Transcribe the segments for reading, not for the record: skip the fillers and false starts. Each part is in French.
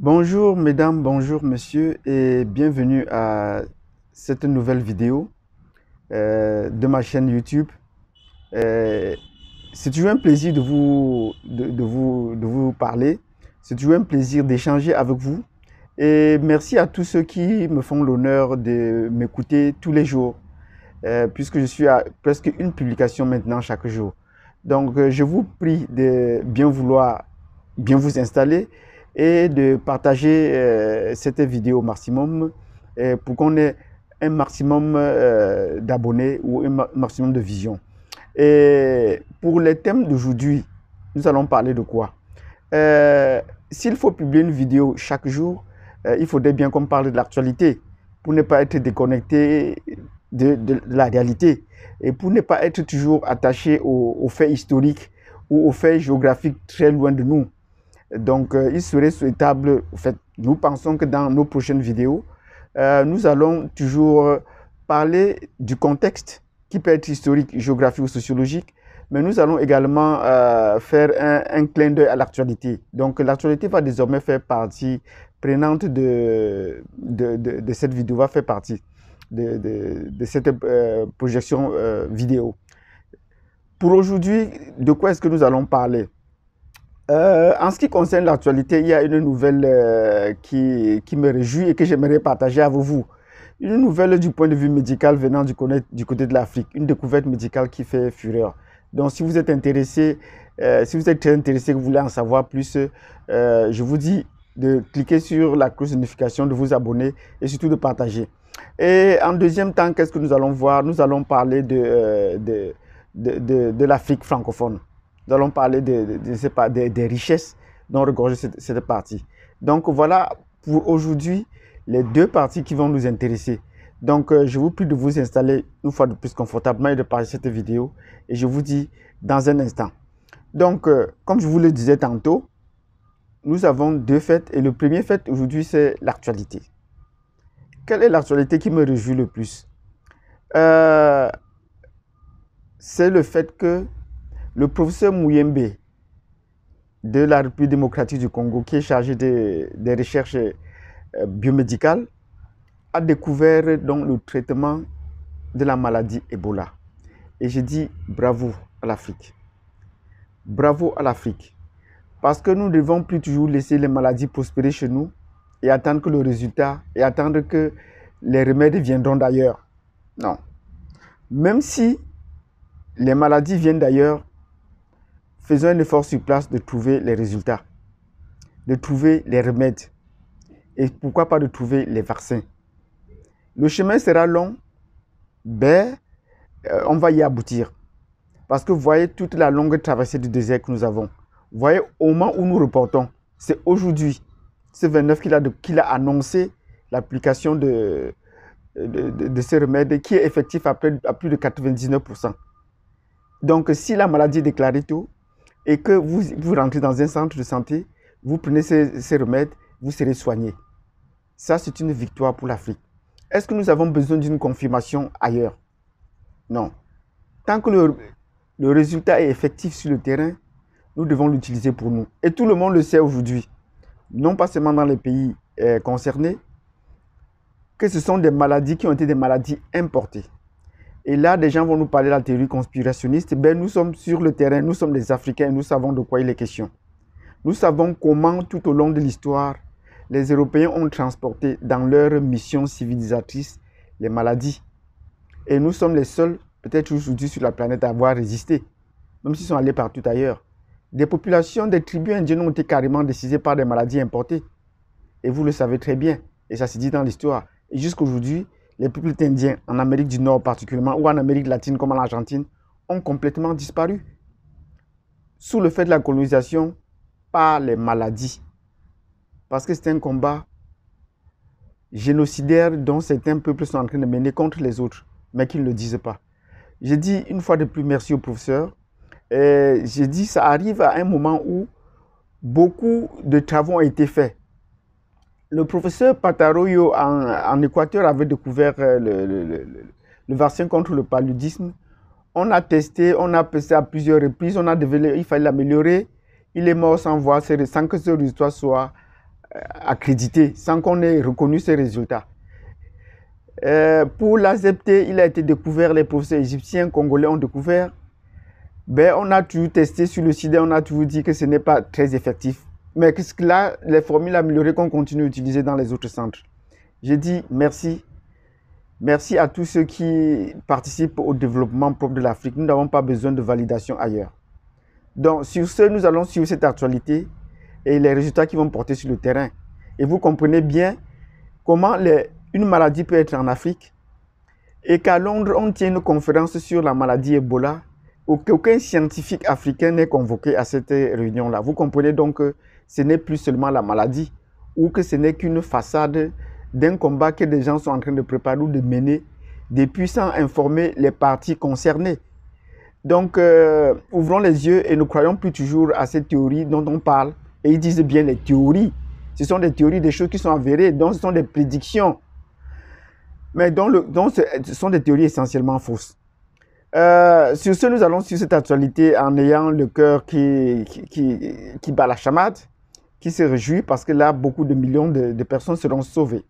Bonjour mesdames, bonjour messieurs et bienvenue à cette nouvelle vidéo de ma chaîne YouTube. Euh, c'est toujours un plaisir de vous parler, c'est toujours un plaisir d'échanger avec vous et merci à tous ceux qui me font l'honneur de m'écouter tous les jours puisque je suis à presque une publication maintenant chaque jour. Donc je vous prie de bien vouloir bien vous installer et de partager cette vidéo au maximum pour qu'on ait un maximum d'abonnés ou un maximum de vision. Et pour les thèmes d'aujourd'hui, nous allons parler de quoi? S'il faut publier une vidéo chaque jour, il faudrait bien qu'on parle de l'actualité pour ne pas être déconnecté de la réalité et pour ne pas être toujours attaché aux faits historiques ou aux faits géographiques très loin de nous. Donc, il serait souhaitable, en fait, nous pensons que dans nos prochaines vidéos, nous allons toujours parler du contexte qui peut être historique, géographique ou sociologique, mais nous allons également faire un clin d'œil à l'actualité. Donc, l'actualité va désormais faire partie prenante de cette vidéo, va faire partie de cette projection vidéo. Pour aujourd'hui, de quoi est-ce que nous allons parler? En ce qui concerne l'actualité, il y a une nouvelle qui me réjouit et que j'aimerais partager avec vous. Une nouvelle du point de vue médical venant du côté de l'Afrique. Une découverte médicale qui fait fureur. Donc, si vous êtes intéressé, si vous êtes très intéressé, que vous voulez en savoir plus, je vous dis de cliquer sur la cloche de notification, de vous abonner et surtout de partager. Et en deuxième temps, qu'est-ce que nous allons voir? Nous allons parler de l'Afrique francophone. Nous allons parler des richesses dont regorge cette partie. Donc voilà pour aujourd'hui les deux parties qui vont nous intéresser. Donc je vous prie de vous installer une fois de plus confortablement et de partager cette vidéo. Et je vous dis dans un instant. Donc comme je vous le disais tantôt, nous avons deux faits. Et le premier fait aujourd'hui, c'est l'actualité. Quelle est l'actualité qui me réjouit le plus? C'est le fait que le professeur Mouyembe de la République démocratique du Congo, qui est chargé des recherches biomédicales, a découvert donc le traitement de la maladie Ebola. Et je dis bravo à l'Afrique. Bravo à l'Afrique. Parce que nous ne devons plus toujours laisser les maladies prospérer chez nous et attendre que le résultat, et attendre que les remèdes viendront d'ailleurs. Non. Même si les maladies viennent d'ailleurs, faisons un effort sur place de trouver les résultats, de trouver les remèdes et pourquoi pas de trouver les vaccins. Le chemin sera long, mais on va y aboutir. Parce que vous voyez toute la longue traversée du désert que nous avons. Vous voyez au moment où nous reportons, c'est aujourd'hui, ce 29 qu'il a annoncé l'application de ces remèdes qui est effectif à plus de 99%. Donc si la maladie est déclarée tôt, et que vous rentrez dans un centre de santé, vous prenez ces remèdes, vous serez soigné. Ça, c'est une victoire pour l'Afrique. Est-ce que nous avons besoin d'une confirmation ailleurs? Non. Tant que le résultat est effectif sur le terrain, nous devons l'utiliser pour nous. Et tout le monde le sait aujourd'hui, non pas seulement dans les pays concernés, que ce sont des maladies qui ont été des maladies importées. Et là, des gens vont nous parler de la théorie conspirationniste. Ben, nous sommes sur le terrain, nous sommes des Africains et nous savons de quoi il est question. Nous savons comment, tout au long de l'histoire, les Européens ont transporté dans leur mission civilisatrice les maladies. Et nous sommes les seuls, peut-être aujourd'hui sur la planète, à avoir résisté, même s'ils sont allés partout ailleurs. Des populations, des tribus indiennes ont été carrément décimées par des maladies importées. Et vous le savez très bien, et ça se dit dans l'histoire. Et jusqu'à aujourd'hui, les peuples indiens, en Amérique du Nord particulièrement, ou en Amérique latine comme en Argentine, ont complètement disparu sous le fait de la colonisation par les maladies. Parce que c'est un combat génocidaire dont certains peuples sont en train de mener contre les autres, mais qu'ils ne le disent pas. Je dis une fois de plus merci au professeur. Et je dis ça arrive à un moment où beaucoup de travaux ont été faits. Le professeur Pataroyo en Équateur avait découvert le vaccin contre le paludisme. On a testé, on a testé à plusieurs reprises, il fallait l'améliorer. Il est mort sans que ce résultat soit accrédité, sans qu'on ait reconnu ces résultats. Pour l'AZT, il a été découvert, les professeurs égyptiens, congolais ont découvert. Ben, on a toujours testé sur le sida, on a toujours dit que ce n'est pas très effectif. Mais qu'est-ce que là, les formules améliorées qu'on continue d'utiliser dans les autres centres. J'ai dit merci. Merci à tous ceux qui participent au développement propre de l'Afrique. Nous n'avons pas besoin de validation ailleurs. Donc, sur ce, nous allons suivre cette actualité et les résultats qui vont porter sur le terrain. Et vous comprenez bien comment une maladie peut être en Afrique et qu'à Londres, on tient une conférence sur la maladie Ebola. Aucun scientifique africain n'est convoqué à cette réunion-là. Vous comprenez donc que ce n'est plus seulement la maladie ou que ce n'est qu'une façade d'un combat que des gens sont en train de préparer ou de mener depuis sans informer les parties concernées. Donc, ouvrons les yeux et ne croyons plus toujours à ces théories dont on parle. Et ils disent bien les théories. Ce sont des théories, des choses qui sont avérées, donc ce sont des prédictions. Mais ce sont des théories essentiellement fausses. Sur ce, nous allons suivre cette actualité en ayant le cœur qui bat la chamade, qui se réjouit parce que là, beaucoup de millions de personnes seront sauvées.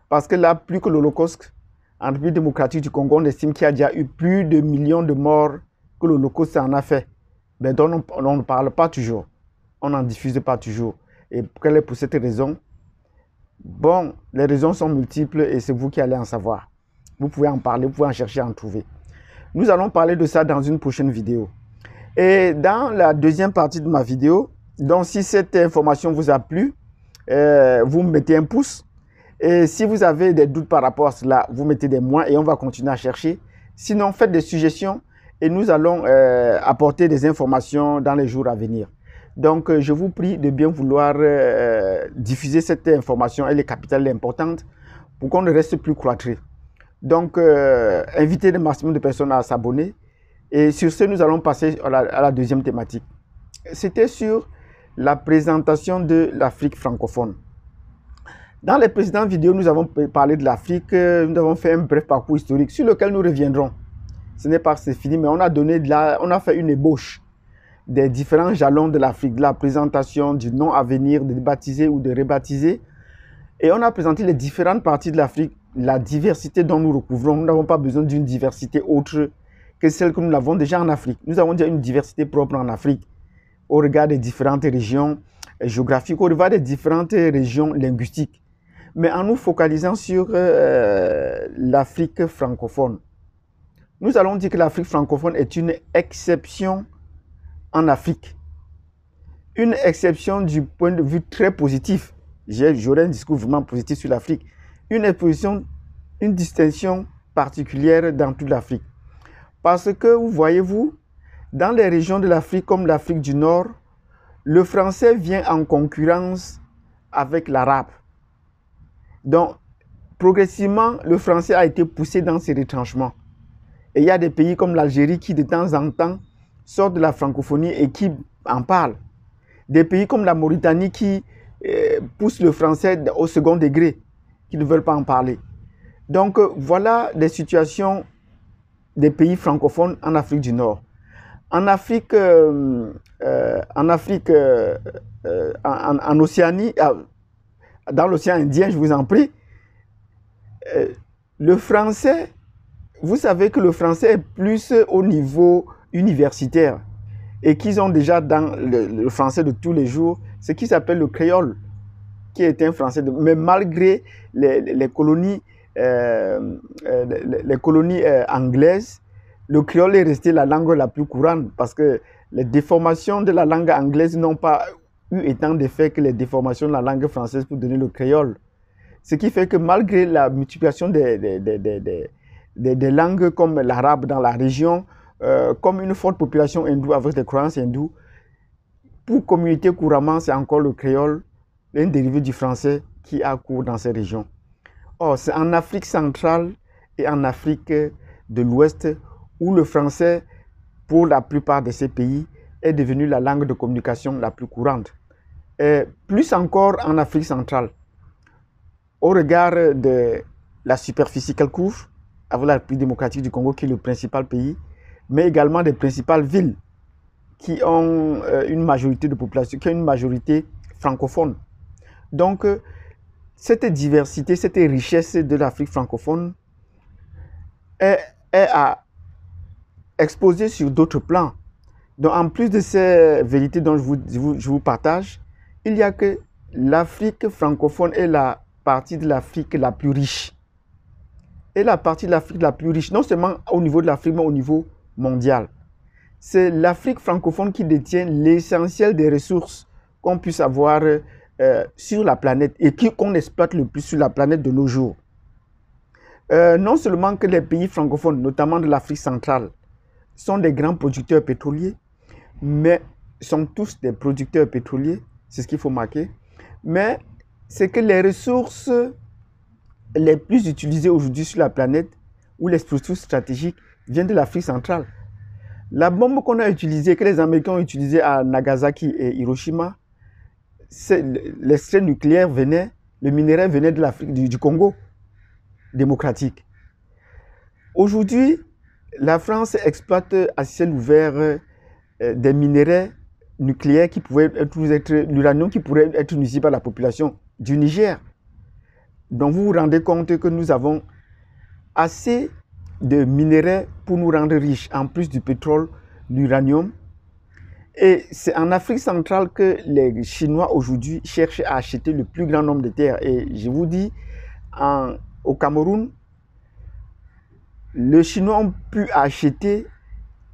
Parce que là, plus que l'Holocauste, en République démocratique du Congo, on estime qu'il y a déjà eu plus de millions de morts que l'Holocauste en a fait. Mais dont on ne parle pas toujours. On n'en diffuse pas toujours. Et quelle est pour cette raison? Bon, les raisons sont multiples et c'est vous qui allez en savoir. Vous pouvez en parler, vous pouvez en chercher à en trouver. Nous allons parler de ça dans une prochaine vidéo. Et dans la deuxième partie de ma vidéo, donc si cette information vous a plu, vous mettez un pouce. Et si vous avez des doutes par rapport à cela, vous mettez des moins et on va continuer à chercher. Sinon, faites des suggestions et nous allons apporter des informations dans les jours à venir. Donc, je vous prie de bien vouloir diffuser cette information. Elle est capitale et importante pour qu'on ne reste plus cloîtré. Donc, invitez le maximum de personnes à s'abonner. Et sur ce, nous allons passer à la deuxième thématique. C'était sur la présentation de l'Afrique francophone. Dans les précédentes vidéos, nous avons parlé de l'Afrique, nous avons fait un bref parcours historique sur lequel nous reviendrons. Ce n'est pas que c'est fini, mais on a fait une ébauche des différents jalons de l'Afrique, de la présentation du nom à venir, de baptiser ou de rebaptiser. Et on a présenté les différentes parties de l'Afrique, la diversité dont nous recouvrons. Nous n'avons pas besoin d'une diversité autre que celle que nous avons déjà en Afrique. Nous avons déjà une diversité propre en Afrique, au regard des différentes régions géographiques, au regard des différentes régions linguistiques. Mais en nous focalisant sur l'Afrique francophone, nous allons dire que l'Afrique francophone est une exception en Afrique. Une exception du point de vue très positif. J'aurai un discours vraiment positif sur l'Afrique. Une distinction particulière dans toute l'Afrique. Parce que, vous voyez-vous, dans les régions de l'Afrique comme l'Afrique du Nord, le français vient en concurrence avec l'arabe. Donc, progressivement, le français a été poussé dans ses retranchements. Et il y a des pays comme l'Algérie qui, de temps en temps, sortent de la francophonie et qui en parlent. Des pays comme la Mauritanie qui poussent le français au second degré, qui ne veulent pas en parler. Donc, voilà des situations des pays francophones en Afrique du Nord. En Afrique, en Océanie, dans l'océan Indien, je vous en prie, le français, vous savez que le français est plus au niveau universitaire et qu'ils ont déjà dans le français de tous les jours ce qui s'appelle le créole, qui est un français, mais malgré les colonies, anglaises, le créole est resté la langue la plus courante parce que les déformations de la langue anglaise n'ont pas eu autant d'effet que les déformations de la langue française pour donner le créole. Ce qui fait que malgré la multiplication des langues comme l'arabe dans la région, comme une forte population hindoue avec des croyances hindoues, pour communiquer couramment, c'est encore le créole, un dérivé du français qui a cours dans ces régions. Or, c'est en Afrique centrale et en Afrique de l'Ouest où le français, pour la plupart de ces pays, est devenu la langue de communication la plus courante. Et plus encore en Afrique centrale, au regard de la superficie qu'elle couvre, avec la République démocratique du Congo qui est le principal pays, mais également des principales villes qui ont une majorité de population, qui ont une majorité francophone. Donc, cette diversité, cette richesse de l'Afrique francophone est à exposer sur d'autres plans. Donc, en plus de ces vérités dont je vous partage, il y a que l'Afrique francophone est la partie de l'Afrique la plus riche. Et la partie de l'Afrique la plus riche, non seulement au niveau de l'Afrique, mais au niveau mondial. C'est l'Afrique francophone qui détient l'essentiel des ressources qu'on puisse avoir sur la planète et qu'on exploite le plus sur la planète de nos jours. Non seulement que les pays francophones, notamment de l'Afrique centrale, sont des grands producteurs pétroliers, mais sont tous des producteurs pétroliers, c'est ce qu'il faut marquer, mais c'est que les ressources les plus utilisées aujourd'hui sur la planète, ou les ressources stratégiques, viennent de l'Afrique centrale. La bombe qu'on a utilisée, que les Américains ont utilisée à Nagasaki et Hiroshima, l'extrait nucléaire venait, le minerai venait de l'Afrique, du Congo démocratique. Aujourd'hui, la France exploite à ciel ouvert des minerais nucléaires qui pouvaient être l'uranium qui pourrait être nuisible à la population du Niger. Donc vous vous rendez compte que nous avons assez de minerais pour nous rendre riches, en plus du pétrole, l'uranium. Et c'est en Afrique centrale que les Chinois aujourd'hui cherchent à acheter le plus grand nombre de terres. Et je vous dis, au Cameroun, les Chinois ont pu acheter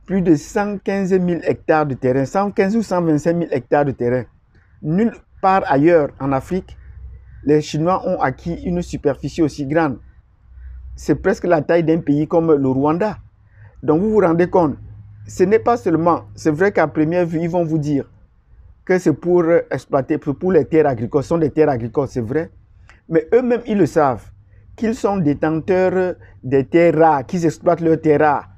plus de 115 000 hectares de terrain, 115 ou 125 000 hectares de terrain. Nulle part ailleurs en Afrique, les Chinois ont acquis une superficie aussi grande. C'est presque la taille d'un pays comme le Rwanda. Donc vous vous rendez compte, ce n'est pas seulement, c'est vrai qu'à première vue, ils vont vous dire que c'est pour exploiter, pour les terres agricoles, ce sont des terres agricoles, c'est vrai. Mais eux-mêmes, ils le savent, qu'ils sont détenteurs des terres rares, qu'ils exploitent leurs terres rares.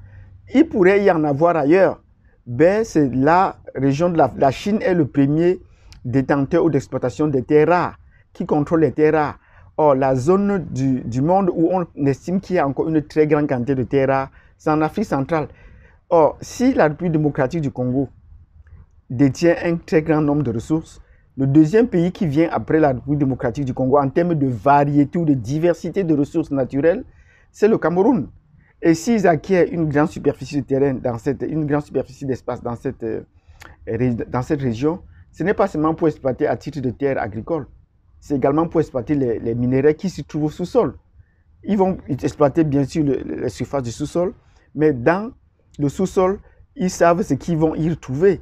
Il pourrait y en avoir ailleurs. Ben, c'est la région de la Chine est le premier détenteur ou d'exploitation des terres rares, qui contrôle les terres rares. Or, la zone du monde où on estime qu'il y a encore une très grande quantité de terres rares, c'est en Afrique centrale. Or, si la République démocratique du Congo détient un très grand nombre de ressources, le deuxième pays qui vient après la République démocratique du Congo en termes de variété ou de diversité de ressources naturelles, c'est le Cameroun. Et s'ils acquièrent une grande superficie de terrain, une grande superficie d'espace dans cette région, ce n'est pas seulement pour exploiter à titre de terre agricole, c'est également pour exploiter les minéraux qui se trouvent au sous-sol. Ils vont exploiter bien sûr les surfaces du sous-sol, mais dans le sous-sol, ils savent ce qu'ils vont y retrouver.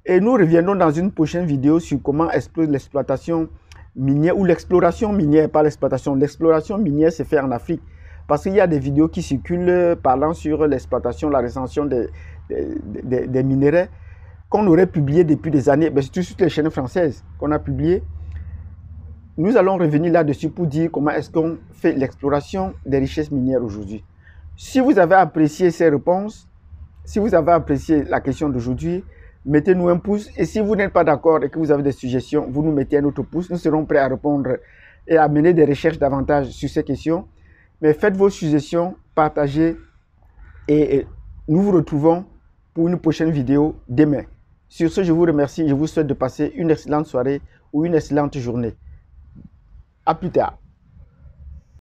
Et nous reviendrons dans une prochaine vidéo sur comment exploiter l'exploitation minière ou l'exploration minière, pas l'exploitation. L'exploration minière se fait en Afrique. Parce qu'il y a des vidéos qui circulent parlant sur l'exploitation, la recension des minéraux qu'on aurait publié depuis des années, surtout sur les chaînes françaises qu'on a publiées. Nous allons revenir là-dessus pour dire comment est-ce qu'on fait l'exploration des richesses minières aujourd'hui. Si vous avez apprécié ces réponses, si vous avez apprécié la question d'aujourd'hui, mettez-nous un pouce. Et si vous n'êtes pas d'accord et que vous avez des suggestions, vous nous mettez un autre pouce. Nous serons prêts à répondre et à mener des recherches davantage sur ces questions. Mais faites vos suggestions, partagez et nous vous retrouvons pour une prochaine vidéo demain. Sur ce, je vous remercie. Je vous souhaite de passer une excellente soirée ou une excellente journée. À plus tard.